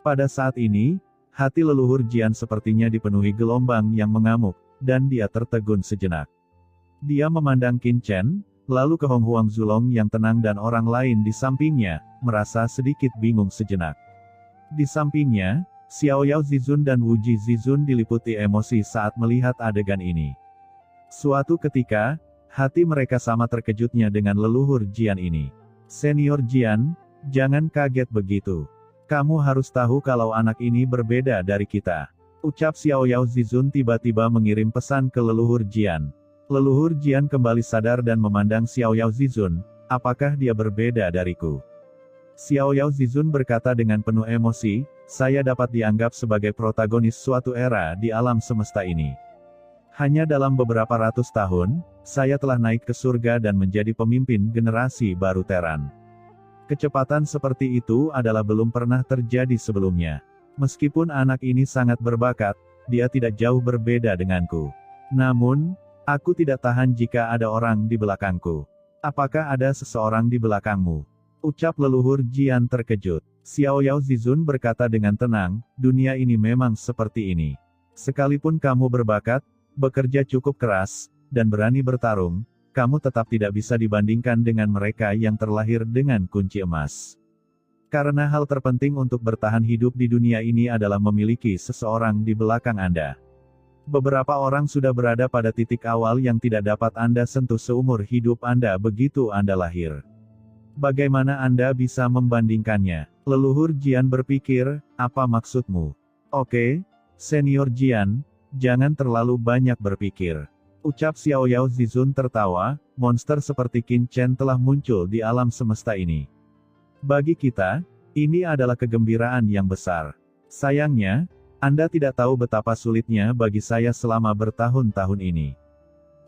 Pada saat ini, hati leluhur Jian sepertinya dipenuhi gelombang yang mengamuk, dan dia tertegun sejenak. Dia memandang Qin Chen, lalu ke Hong Huang Zulong yang tenang dan orang lain di sampingnya, merasa sedikit bingung sejenak. Di sampingnya, Xiao Yao Zizun dan Wu Ji Zizun diliputi emosi saat melihat adegan ini. Suatu ketika, hati mereka sama terkejutnya dengan leluhur Jian ini. Senior Jian, jangan kaget begitu. Kamu harus tahu kalau anak ini berbeda dari kita. Ucap Xiao Yao Zizun tiba-tiba mengirim pesan ke leluhur Jian. Leluhur Jian kembali sadar dan memandang Xiao Yao Zizun, apakah dia berbeda dariku? Xiao Yao Zizun berkata dengan penuh emosi, saya dapat dianggap sebagai protagonis suatu era di alam semesta ini. Hanya dalam beberapa ratus tahun, saya telah naik ke surga dan menjadi pemimpin generasi baru Terran. Kecepatan seperti itu adalah belum pernah terjadi sebelumnya. Meskipun anak ini sangat berbakat, dia tidak jauh berbeda denganku. Namun, aku tidak tahan jika ada orang di belakangku. Apakah ada seseorang di belakangmu? Ucap leluhur Jian terkejut. Xiao Yao Zizun berkata dengan tenang, dunia ini memang seperti ini. Sekalipun kamu berbakat, bekerja cukup keras, dan berani bertarung, kamu tetap tidak bisa dibandingkan dengan mereka yang terlahir dengan kunci emas. Karena hal terpenting untuk bertahan hidup di dunia ini adalah memiliki seseorang di belakang Anda. Beberapa orang sudah berada pada titik awal yang tidak dapat Anda sentuh seumur hidup Anda begitu Anda lahir. Bagaimana Anda bisa membandingkannya? Leluhur Jian berpikir, apa maksudmu? Oke, Senior Jian, jangan terlalu banyak berpikir. Ucap Xiao Yao Zizun tertawa, monster seperti Qin Chen telah muncul di alam semesta ini. Bagi kita, ini adalah kegembiraan yang besar. Sayangnya, Anda tidak tahu betapa sulitnya bagi saya selama bertahun-tahun ini.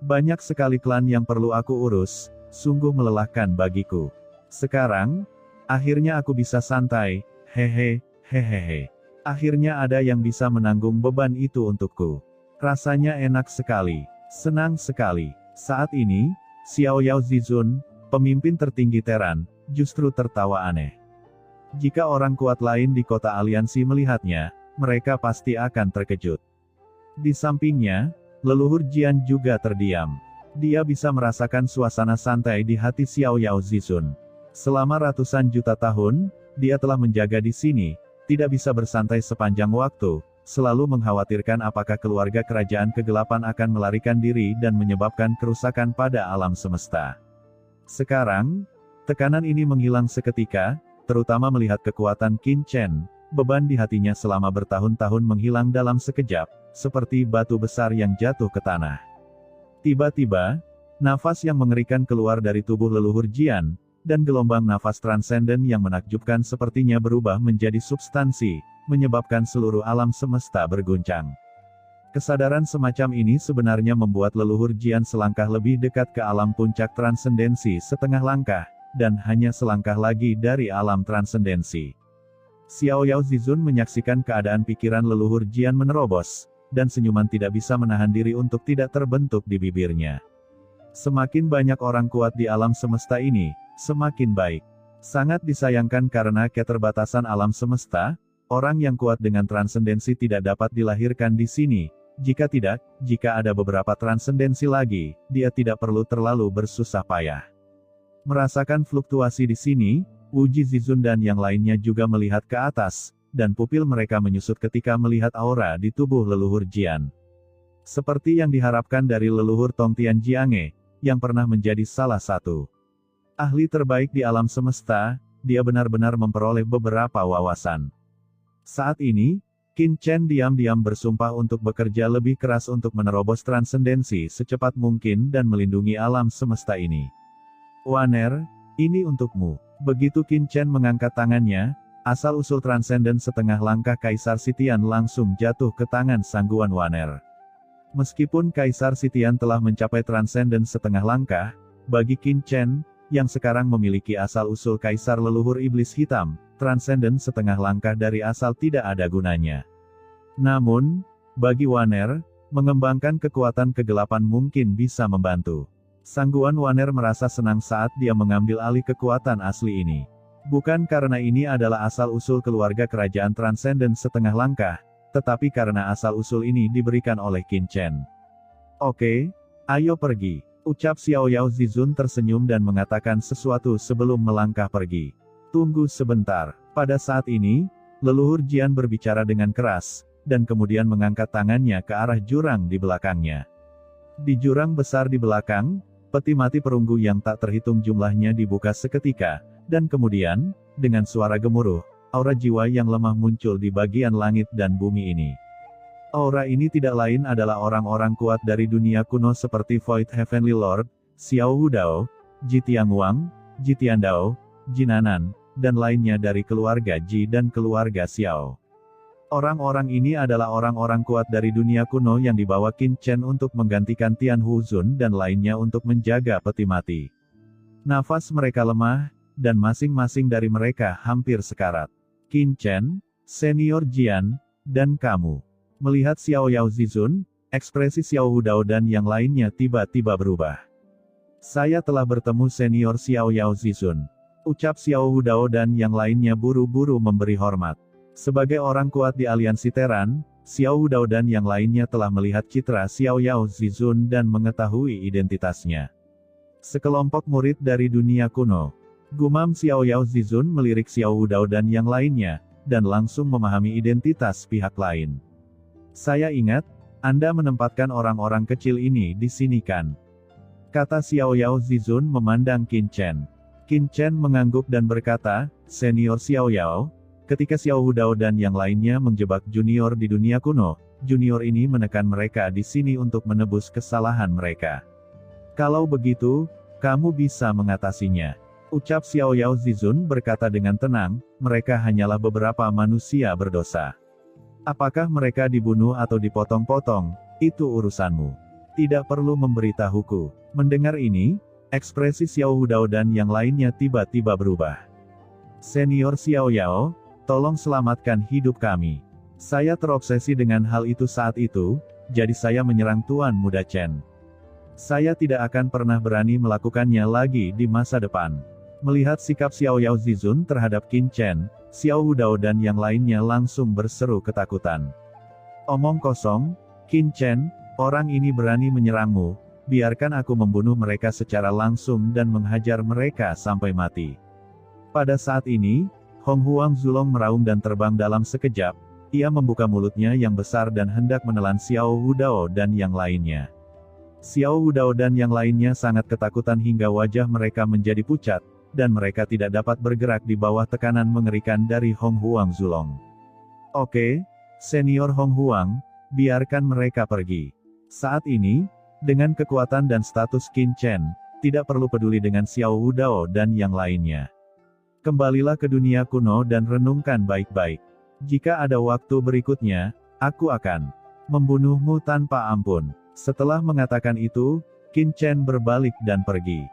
Banyak sekali klan yang perlu aku urus, sungguh melelahkan bagiku. Sekarang, akhirnya aku bisa santai, hehehe. Akhirnya ada yang bisa menanggung beban itu untukku. Rasanya enak sekali, senang sekali. Saat ini, Xiao Yao Zizun, pemimpin tertinggi Terran, justru tertawa aneh. Jika orang kuat lain di kota aliansi melihatnya, mereka pasti akan terkejut. Di sampingnya, leluhur Jian juga terdiam. Dia bisa merasakan suasana santai di hati Xiao Yao Zizun. Selama ratusan juta tahun, dia telah menjaga di sini, tidak bisa bersantai sepanjang waktu, selalu mengkhawatirkan apakah keluarga kerajaan kegelapan akan melarikan diri dan menyebabkan kerusakan pada alam semesta. Sekarang, tekanan ini menghilang seketika, terutama melihat kekuatan Qin Chen, beban di hatinya selama bertahun-tahun menghilang dalam sekejap, seperti batu besar yang jatuh ke tanah. Tiba-tiba, nafas yang mengerikan keluar dari tubuh leluhur Jian, dan gelombang nafas transenden yang menakjubkan sepertinya berubah menjadi substansi, menyebabkan seluruh alam semesta berguncang. Kesadaran semacam ini sebenarnya membuat leluhur Jian selangkah lebih dekat ke alam puncak transendensi setengah langkah, dan hanya selangkah lagi dari alam transendensi. Xiao Yao Zizun menyaksikan keadaan pikiran leluhur Jian menerobos, dan senyuman tidak bisa menahan diri untuk tidak terbentuk di bibirnya. Semakin banyak orang kuat di alam semesta ini, semakin baik. Sangat disayangkan karena keterbatasan alam semesta, orang yang kuat dengan transendensi tidak dapat dilahirkan di sini. Jika tidak, jika ada beberapa transendensi lagi, dia tidak perlu terlalu bersusah payah. Merasakan fluktuasi di sini, Wu Ji Zizun dan yang lainnya juga melihat ke atas, dan pupil mereka menyusut ketika melihat aura di tubuh leluhur Jian. Seperti yang diharapkan dari leluhur Tongtian Jiange, yang pernah menjadi salah satu ahli terbaik di alam semesta, dia benar-benar memperoleh beberapa wawasan. Saat ini, Qin Chen diam-diam bersumpah untuk bekerja lebih keras untuk menerobos transendensi secepat mungkin dan melindungi alam semesta ini. Waner, ini untukmu. Begitu Qin Chen mengangkat tangannya, asal-usul transenden setengah langkah Kaisar Sitian langsung jatuh ke tangan Sangguan Waner. Meskipun Kaisar Sitian telah mencapai transenden setengah langkah, bagi Qin Chen, yang sekarang memiliki asal-usul Kaisar leluhur Iblis Hitam, transenden setengah langkah dari asal tidak ada gunanya. Namun, bagi Waner, mengembangkan kekuatan kegelapan mungkin bisa membantu. Sangguan Waner merasa senang saat dia mengambil alih kekuatan asli ini. Bukan karena ini adalah asal-usul keluarga kerajaan transenden setengah langkah, tetapi karena asal-usul ini diberikan oleh Qin Chen. Oke, ayo pergi, ucap Xiao Yao Zizun tersenyum dan mengatakan sesuatu sebelum melangkah pergi. Tunggu sebentar. Pada saat ini, leluhur Jian berbicara dengan keras, dan kemudian mengangkat tangannya ke arah jurang di belakangnya. Di jurang besar di belakang, peti mati perunggu yang tak terhitung jumlahnya dibuka seketika, dan kemudian, dengan suara gemuruh, aura jiwa yang lemah muncul di bagian langit dan bumi ini. Aura ini tidak lain adalah orang-orang kuat dari dunia kuno seperti Void Heavenly Lord, Xiao Wudao, Ji Tianguang, Ji Tiandao, Jinanan, dan lainnya dari keluarga Ji dan keluarga Xiao. Orang-orang ini adalah orang-orang kuat dari dunia kuno yang dibawa Qin Chen untuk menggantikan Tian Huzun dan lainnya untuk menjaga peti mati. Nafas mereka lemah, dan masing-masing dari mereka hampir sekarat. Qin Chen, Senior Jian, dan kamu. Melihat Xiao Yao Zizun, ekspresi Xiao Wudao dan yang lainnya tiba-tiba berubah. Saya telah bertemu Senior Xiao Yao Zizun. Ucap Xiao Wudao dan yang lainnya buru-buru memberi hormat. Sebagai orang kuat di aliansi Teran, Xiao Wudao dan yang lainnya telah melihat citra Xiao Yao Zizun dan mengetahui identitasnya. Sekelompok murid dari dunia kuno. Gumam Xiao Yao Zizun melirik Xiao Wudao dan yang lainnya, dan langsung memahami identitas pihak lain. Saya ingat, Anda menempatkan orang-orang kecil ini di sini kan? Kata Xiao Yao Zizun memandang Qin Chen. Qin Chen mengangguk dan berkata, Senior Xiao Yao, ketika Xiao Wudao dan yang lainnya menjebak junior di dunia kuno, junior ini menekan mereka di sini untuk menebus kesalahan mereka. Kalau begitu, kamu bisa mengatasinya. Ucap Xiao Yao Zizun berkata dengan tenang, mereka hanyalah beberapa manusia berdosa. Apakah mereka dibunuh atau dipotong-potong, itu urusanmu. Tidak perlu memberitahuku. Mendengar ini, ekspresi Xiao Wudao dan yang lainnya tiba-tiba berubah. Senior Xiao Yao, tolong selamatkan hidup kami. Saya terobsesi dengan hal itu saat itu, jadi saya menyerang Tuan Muda Chen. Saya tidak akan pernah berani melakukannya lagi di masa depan. Melihat sikap Xiao Yao Zizun terhadap Qin Chen, Xiao Wudao dan yang lainnya langsung berseru ketakutan. Omong kosong, Qin Chen, orang ini berani menyerangmu, biarkan aku membunuh mereka secara langsung dan menghajar mereka sampai mati. Pada saat ini, Hong Huang Zulong meraung dan terbang dalam sekejap, ia membuka mulutnya yang besar dan hendak menelan Xiao Wudao dan yang lainnya. Xiao Wudao dan yang lainnya sangat ketakutan hingga wajah mereka menjadi pucat, dan mereka tidak dapat bergerak di bawah tekanan mengerikan dari Hong Huang Zulong. Oke, Senior Hong Huang, biarkan mereka pergi. Saat ini, dengan kekuatan dan status Qin Chen, tidak perlu peduli dengan Xiao Wudao dan yang lainnya. Kembalilah ke dunia kuno dan renungkan baik-baik. Jika ada waktu berikutnya, aku akan membunuhmu tanpa ampun. Setelah mengatakan itu, Qin Chen berbalik dan pergi.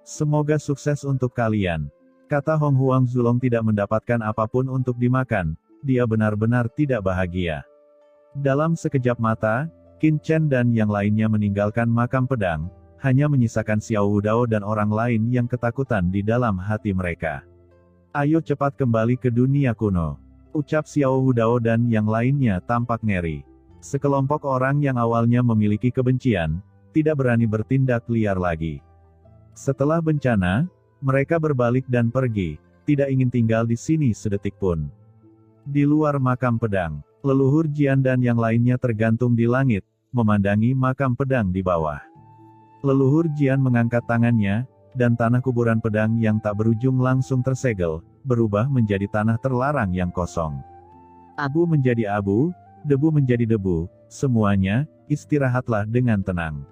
Semoga sukses untuk kalian. Kata Hong Huang Zulong tidak mendapatkan apapun untuk dimakan, dia benar-benar tidak bahagia. Dalam sekejap mata, Qin Chen dan yang lainnya meninggalkan makam pedang, hanya menyisakan Xiao Wudao dan orang lain yang ketakutan di dalam hati mereka. Ayo cepat kembali ke dunia kuno. Ucap Xiao Wudao dan yang lainnya tampak ngeri. Sekelompok orang yang awalnya memiliki kebencian, tidak berani bertindak liar lagi. Setelah bencana, mereka berbalik dan pergi, tidak ingin tinggal di sini sedetik pun. Di luar makam pedang, leluhur Jian dan yang lainnya tergantung di langit, memandangi makam pedang di bawah. Leluhur Jian mengangkat tangannya, dan tanah kuburan pedang yang tak berujung langsung tersegel, berubah menjadi tanah terlarang yang kosong. Abu menjadi abu, debu menjadi debu, semuanya, istirahatlah dengan tenang.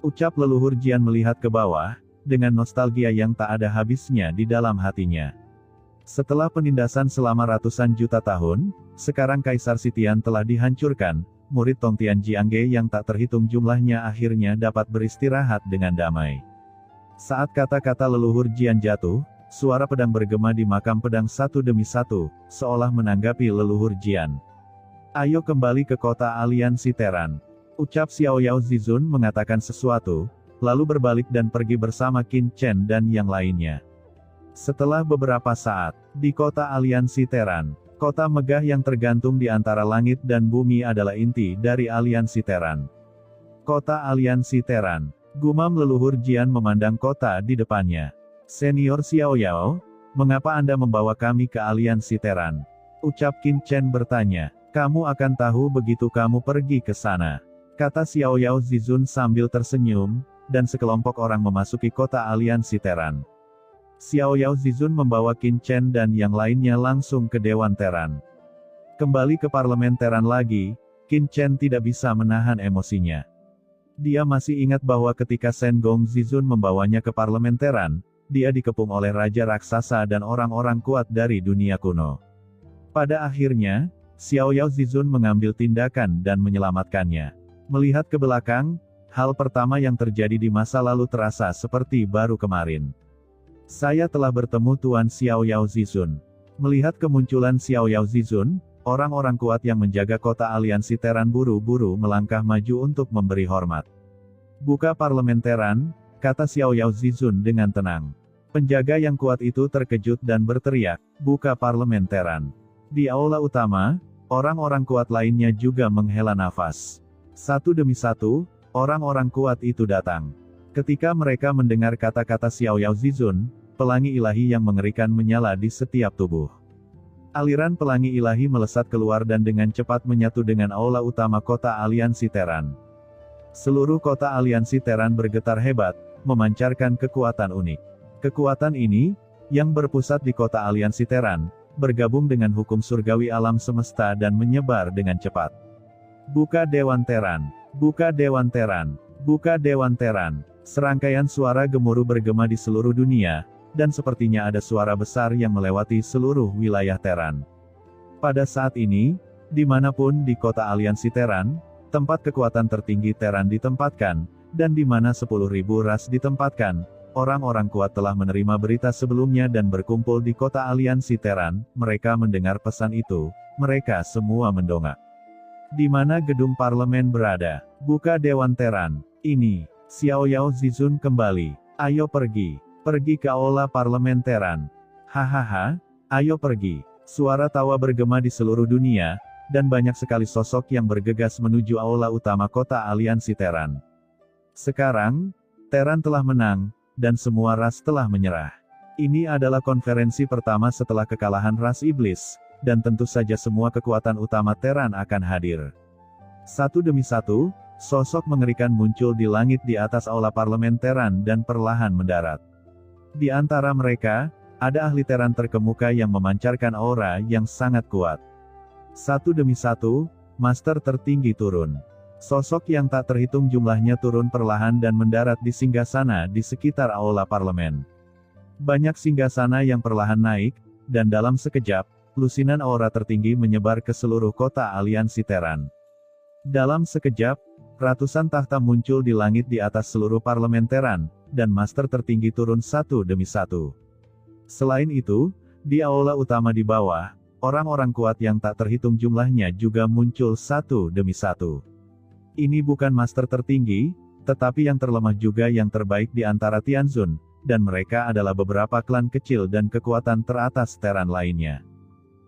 Ucap leluhur Jian melihat ke bawah, dengan nostalgia yang tak ada habisnya di dalam hatinya. Setelah penindasan selama ratusan juta tahun, sekarang Kaisar Sitian telah dihancurkan, murid Tongtian Jiangge yang tak terhitung jumlahnya akhirnya dapat beristirahat dengan damai. Saat kata-kata leluhur Jian jatuh, suara pedang bergema di makam pedang satu demi satu, seolah menanggapi leluhur Jian. Ayo kembali ke kota aliansi Teran. Ucap Xiao Yao Zizun mengatakan sesuatu, lalu berbalik dan pergi bersama Qin Chen dan yang lainnya. Setelah beberapa saat, di kota aliansi Terran, kota megah yang tergantung di antara langit dan bumi adalah inti dari aliansi Terran. Kota aliansi Terran, gumam leluhur Jian memandang kota di depannya. Senior Xiao Yao, mengapa Anda membawa kami ke aliansi Terran? Ucap Qin Chen bertanya. Kamu akan tahu begitu kamu pergi ke sana, kata Xiao Yao Zizun sambil tersenyum, dan sekelompok orang memasuki kota aliansi Terran. Xiao Yao Zizun membawa Qin Chen dan yang lainnya langsung ke Dewan Terran. Kembali ke parlemen Terran lagi, Qin Chen tidak bisa menahan emosinya. Dia masih ingat bahwa ketika Shen Gong Zizun membawanya ke parlemen Terran, dia dikepung oleh raja raksasa dan orang-orang kuat dari dunia kuno. Pada akhirnya, Xiao Yao Zizun mengambil tindakan dan menyelamatkannya. Melihat ke belakang, hal pertama yang terjadi di masa lalu terasa seperti baru kemarin. Saya telah bertemu Tuan Xiao Yao Zizun. Melihat kemunculan Xiao Yao Zizun, orang-orang kuat yang menjaga kota aliansi Terran buru-buru melangkah maju untuk memberi hormat. Buka parlemen Terran, kata Xiao Yao Zizun dengan tenang. Penjaga yang kuat itu terkejut dan berteriak, buka parlemen Terran. Di aula utama, orang-orang kuat lainnya juga menghela nafas. Satu demi satu, orang-orang kuat itu datang. Ketika mereka mendengar kata-kata Xiao Yao Zizun, pelangi ilahi yang mengerikan menyala di setiap tubuh. Aliran pelangi ilahi melesat keluar dan dengan cepat menyatu dengan aula utama kota aliansi Terran. Seluruh kota aliansi Terran bergetar hebat, memancarkan kekuatan unik. Kekuatan ini, yang berpusat di kota aliansi Terran, bergabung dengan hukum surgawi alam semesta dan menyebar dengan cepat. Buka Dewan Terran, buka Dewan Terran, buka Dewan Terran. Serangkaian suara gemuruh bergema di seluruh dunia, dan sepertinya ada suara besar yang melewati seluruh wilayah Terran. Pada saat ini, dimanapun di kota aliansi Terran, tempat kekuatan tertinggi Terran ditempatkan, dan di mana 10.000 ras ditempatkan, orang-orang kuat telah menerima berita sebelumnya dan berkumpul di kota aliansi Terran. Mereka mendengar pesan itu, mereka semua mendongak. Di mana gedung parlemen berada? Buka Dewan Terran. Ini, Xiao Yao Zizun kembali. Ayo pergi. Pergi ke aula parlemen Terran. Hahaha, ayo pergi. Suara tawa bergema di seluruh dunia, dan banyak sekali sosok yang bergegas menuju aula utama kota aliansi Terran. Sekarang, Terran telah menang, dan semua ras telah menyerah. Ini adalah konferensi pertama setelah kekalahan ras iblis, dan tentu saja semua kekuatan utama Terran akan hadir. Satu demi satu, sosok mengerikan muncul di langit di atas aula parlemen Terran dan perlahan mendarat. Di antara mereka, ada ahli Terran terkemuka yang memancarkan aura yang sangat kuat. Satu demi satu, master tertinggi turun. Sosok yang tak terhitung jumlahnya turun perlahan dan mendarat di singgasana di sekitar aula parlemen. Banyak singgasana yang perlahan naik, dan dalam sekejap, lusinan aura tertinggi menyebar ke seluruh kota aliansi Terran. Dalam sekejap, ratusan tahta muncul di langit di atas seluruh parlemen Terran, dan master tertinggi turun satu demi satu. Selain itu, di aula utama di bawah, orang-orang kuat yang tak terhitung jumlahnya juga muncul satu demi satu. Ini bukan master tertinggi, tetapi yang terlemah juga yang terbaik di antara Tianzun, dan mereka adalah beberapa klan kecil dan kekuatan teratas Terran lainnya.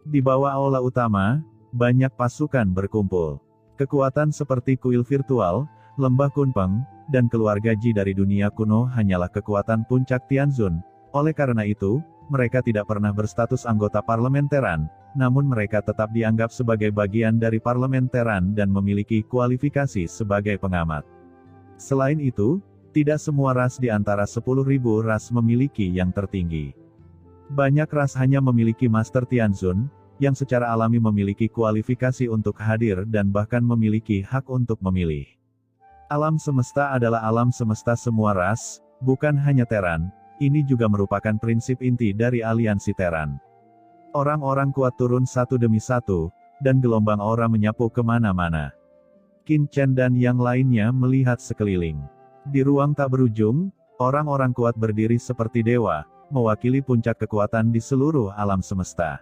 Di bawah aula utama, banyak pasukan berkumpul. Kekuatan seperti kuil virtual, lembah Kunpeng, dan keluarga Ji dari dunia kuno hanyalah kekuatan puncak Tianzun. Oleh karena itu, mereka tidak pernah berstatus anggota parlemen Terran, namun mereka tetap dianggap sebagai bagian dari parlemen Terran dan memiliki kualifikasi sebagai pengamat. Selain itu, tidak semua ras di antara 10.000 ras memiliki yang tertinggi. Banyak ras hanya memiliki Master Tianzun, yang secara alami memiliki kualifikasi untuk hadir dan bahkan memiliki hak untuk memilih. Alam semesta adalah alam semesta semua ras, bukan hanya Terran. Ini juga merupakan prinsip inti dari aliansi Terran. Orang-orang kuat turun satu demi satu, dan gelombang aura menyapu kemana-mana. Qin Chen dan yang lainnya melihat sekeliling. Di ruang tak berujung, orang-orang kuat berdiri seperti dewa, mewakili puncak kekuatan di seluruh alam semesta.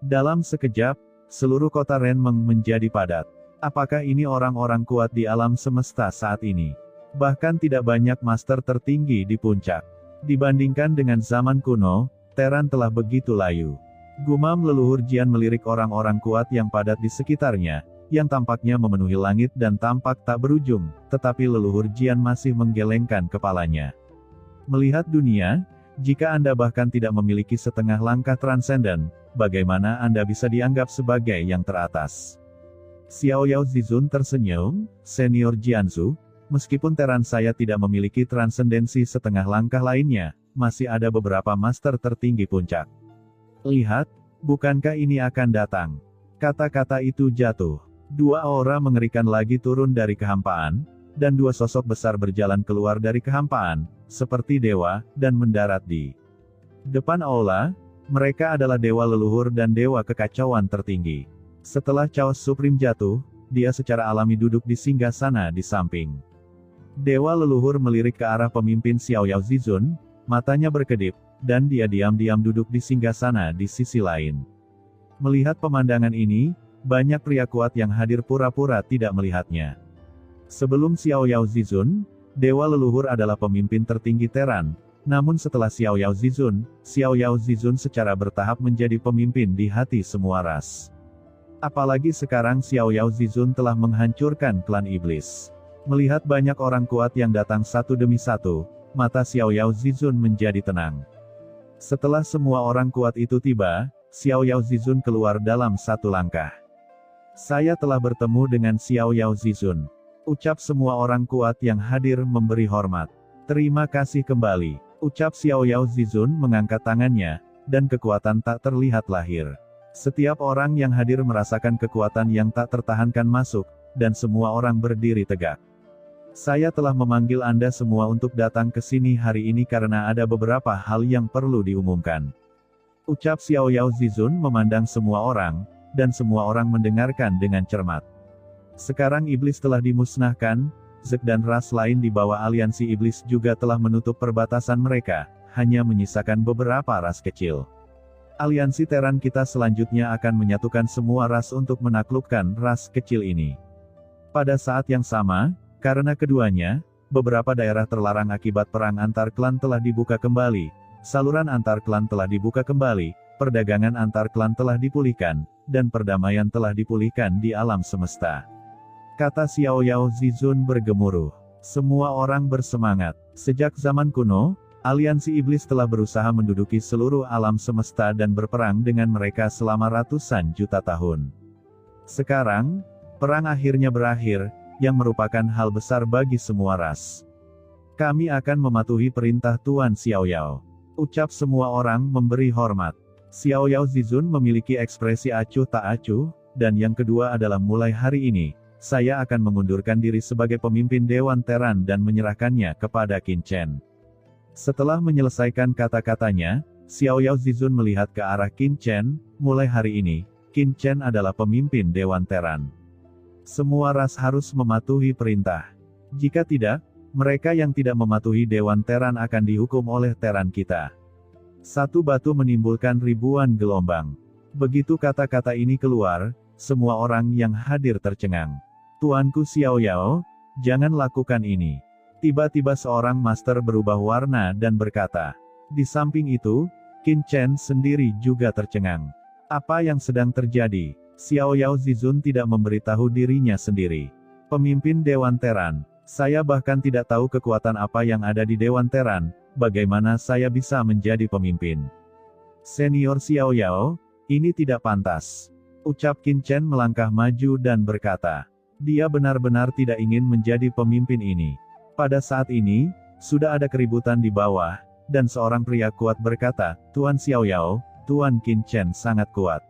Dalam sekejap, seluruh kota Renmeng menjadi padat. Apakah ini orang-orang kuat di alam semesta saat ini? Bahkan tidak banyak master tertinggi di puncak. Dibandingkan dengan zaman kuno, Teran telah begitu layu. Gumam leluhur Jian melirik orang-orang kuat yang padat di sekitarnya, yang tampaknya memenuhi langit dan tampak tak berujung, tetapi leluhur Jian masih menggelengkan kepalanya. Melihat dunia, jika Anda bahkan tidak memiliki setengah langkah transenden, bagaimana Anda bisa dianggap sebagai yang teratas? Xiao Yao Zizun tersenyum, senior Jianzu, meskipun teran saya tidak memiliki transendensi setengah langkah lainnya, masih ada beberapa master tertinggi puncak. Lihat, bukankah ini akan datang? Kata-kata itu jatuh. Dua aura mengerikan lagi turun dari kehampaan, dan dua sosok besar berjalan keluar dari kehampaan, seperti dewa, dan mendarat di depan aula. Mereka adalah dewa leluhur dan dewa kekacauan tertinggi. Setelah Chaos Supreme jatuh, dia secara alami duduk di singgasana di samping. Dewa leluhur melirik ke arah pemimpin Xiao Yao Zizun, matanya berkedip, dan dia diam-diam duduk di singgasana di sisi lain. Melihat pemandangan ini, banyak pria kuat yang hadir pura-pura tidak melihatnya. Sebelum Xiao Yao Zizun, dewa leluhur adalah pemimpin tertinggi Teran, namun setelah Xiao Yao Zizun secara bertahap menjadi pemimpin di hati semua ras. Apalagi sekarang Xiao Yao Zizun telah menghancurkan klan iblis. Melihat banyak orang kuat yang datang satu demi satu, mata Xiao Yao Zizun menjadi tenang. Setelah semua orang kuat itu tiba, Xiao Yao Zizun keluar dalam satu langkah. Saya telah bertemu dengan Xiao Yao Zizun. Ucap semua orang kuat yang hadir memberi hormat. Terima kasih kembali. Ucap Xiao Yao Zizun mengangkat tangannya, dan kekuatan tak terlihat lahir. Setiap orang yang hadir merasakan kekuatan yang tak tertahankan masuk, dan semua orang berdiri tegak. Saya telah memanggil Anda semua untuk datang ke sini hari ini karena ada beberapa hal yang perlu diumumkan. Ucap Xiao Yao Zizun memandang semua orang, dan semua orang mendengarkan dengan cermat. Sekarang iblis telah dimusnahkan, Zek dan ras lain di bawah aliansi iblis juga telah menutup perbatasan mereka, hanya menyisakan beberapa ras kecil. Aliansi Teran kita selanjutnya akan menyatukan semua ras untuk menaklukkan ras kecil ini. Pada saat yang sama, karena keduanya, beberapa daerah terlarang akibat perang antar klan telah dibuka kembali, saluran antar klan telah dibuka kembali, perdagangan antar klan telah dipulihkan, dan perdamaian telah dipulihkan di alam semesta. Kata Xiao Yao Zizun bergemuruh. Semua orang bersemangat. Sejak zaman kuno, aliansi iblis telah berusaha menduduki seluruh alam semesta dan berperang dengan mereka selama ratusan juta tahun. Sekarang, perang akhirnya berakhir, yang merupakan hal besar bagi semua ras. Kami akan mematuhi perintah Tuan Xiao Yao. Ucap semua orang memberi hormat. Xiao Yao Zizun memiliki ekspresi acuh tak acuh, dan yang kedua adalah mulai hari ini, saya akan mengundurkan diri sebagai pemimpin Dewan Teran dan menyerahkannya kepada Qin Chen. Setelah menyelesaikan kata-katanya, Xiao Yao Zizun melihat ke arah Qin Chen, mulai hari ini, Qin Chen adalah pemimpin Dewan Teran. Semua ras harus mematuhi perintah. Jika tidak, mereka yang tidak mematuhi Dewan Teran akan dihukum oleh Teran kita. Satu batu menimbulkan ribuan gelombang. Begitu kata-kata ini keluar, semua orang yang hadir tercengang. Tuanku Xiao Yao, jangan lakukan ini. Tiba-tiba seorang master berubah warna dan berkata. Di samping itu, Qin Chen sendiri juga tercengang. Apa yang sedang terjadi? Xiao Yao Zizun tidak memberitahu dirinya sendiri. Pemimpin Dewan Teran. Saya bahkan tidak tahu kekuatan apa yang ada di Dewan Teran, bagaimana saya bisa menjadi pemimpin. Senior Xiao Yao, ini tidak pantas. Ucap Qin Chen melangkah maju dan berkata. Dia benar-benar tidak ingin menjadi pemimpin ini. Pada saat ini, sudah ada keributan di bawah, dan seorang pria kuat berkata, Tuan Xiao Yao, Tuan Qin Chen sangat kuat.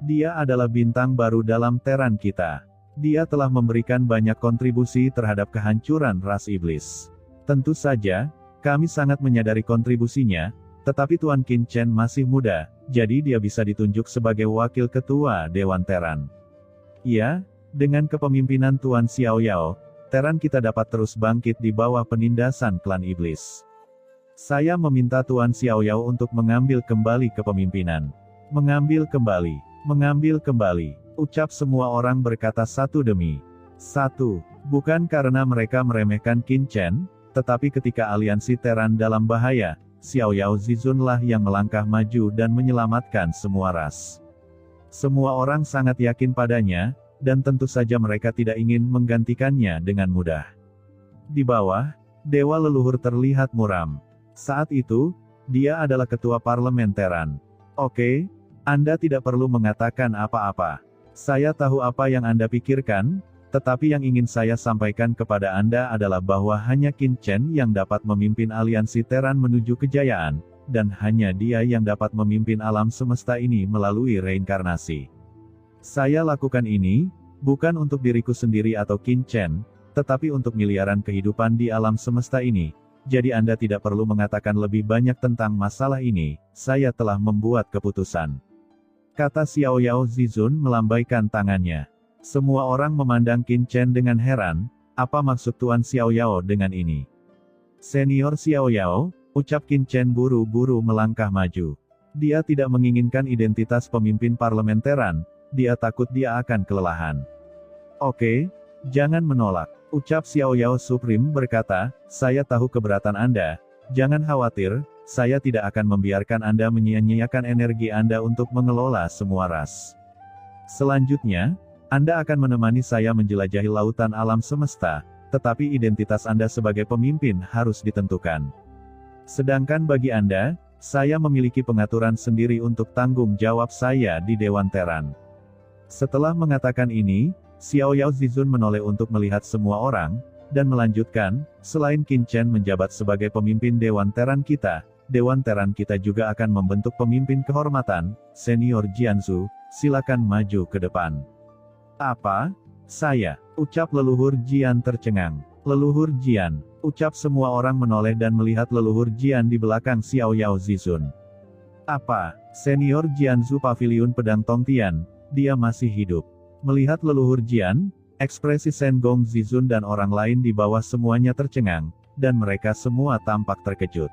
Dia adalah bintang baru dalam Teran kita. Dia telah memberikan banyak kontribusi terhadap kehancuran ras iblis. Tentu saja, kami sangat menyadari kontribusinya, tetapi Tuan Qin Chen masih muda, jadi dia bisa ditunjuk sebagai wakil ketua Dewan Teran. Ya, dengan kepemimpinan Tuan Xiao Yao, Teran kita dapat terus bangkit di bawah penindasan klan iblis. Saya meminta Tuan Xiao Yao untuk mengambil kembali kepemimpinan. Mengambil kembali. Mengambil kembali, ucap semua orang berkata satu demi satu. Bukan karena mereka meremehkan Qin Chen, tetapi ketika aliansi Teran dalam bahaya, Xiao Yao Zizun lah yang melangkah maju dan menyelamatkan semua ras. Semua orang sangat yakin padanya, dan tentu saja mereka tidak ingin menggantikannya dengan mudah. Di bawah, dewa leluhur terlihat muram. Saat itu, dia adalah ketua parlementaran. Oke, Anda tidak perlu mengatakan apa-apa. Saya tahu apa yang Anda pikirkan, tetapi yang ingin saya sampaikan kepada Anda adalah bahwa hanya Qin Chen yang dapat memimpin aliansi Terran menuju kejayaan, dan hanya dia yang dapat memimpin alam semesta ini melalui reinkarnasi. Saya lakukan ini, bukan untuk diriku sendiri atau Qin Chen, tetapi untuk miliaran kehidupan di alam semesta ini. Jadi Anda tidak perlu mengatakan lebih banyak tentang masalah ini, saya telah membuat keputusan. Kata Xiao Yao Zizun melambaikan tangannya. Semua orang memandang Qin Chen dengan heran, apa maksud Tuan Xiao Yao dengan ini? Senior Xiao Yao, ucap Qin Chen buru-buru melangkah maju. Dia tidak menginginkan identitas pemimpin parlementaran, dia takut dia akan kelelahan. Oke, jangan menolak, ucap Xiao Yao Supreme berkata, saya tahu keberatan Anda, jangan khawatir, saya tidak akan membiarkan Anda menyia-nyiakan energi Anda untuk mengelola semua ras. Selanjutnya, Anda akan menemani saya menjelajahi lautan alam semesta, tetapi identitas Anda sebagai pemimpin harus ditentukan. Sedangkan bagi Anda, saya memiliki pengaturan sendiri untuk tanggung jawab saya di Dewan Terran. Setelah mengatakan ini, Xiao Yao Zizun menoleh untuk melihat semua orang, dan melanjutkan, selain Qin Chen menjabat sebagai pemimpin Dewan Terran kita juga akan membentuk pemimpin kehormatan, Senior Jianzu, silakan maju ke depan. Apa? Saya, ucap leluhur Jian tercengang. Leluhur Jian, ucap semua orang menoleh dan melihat leluhur Jian di belakang Xiao Yao Zizun. Apa? Senior Jianzu Paviliun Pedang Tongtian, dia masih hidup. Melihat leluhur Jian, ekspresi Shen Gong Zizun dan orang lain di bawah semuanya tercengang, dan mereka semua tampak terkejut.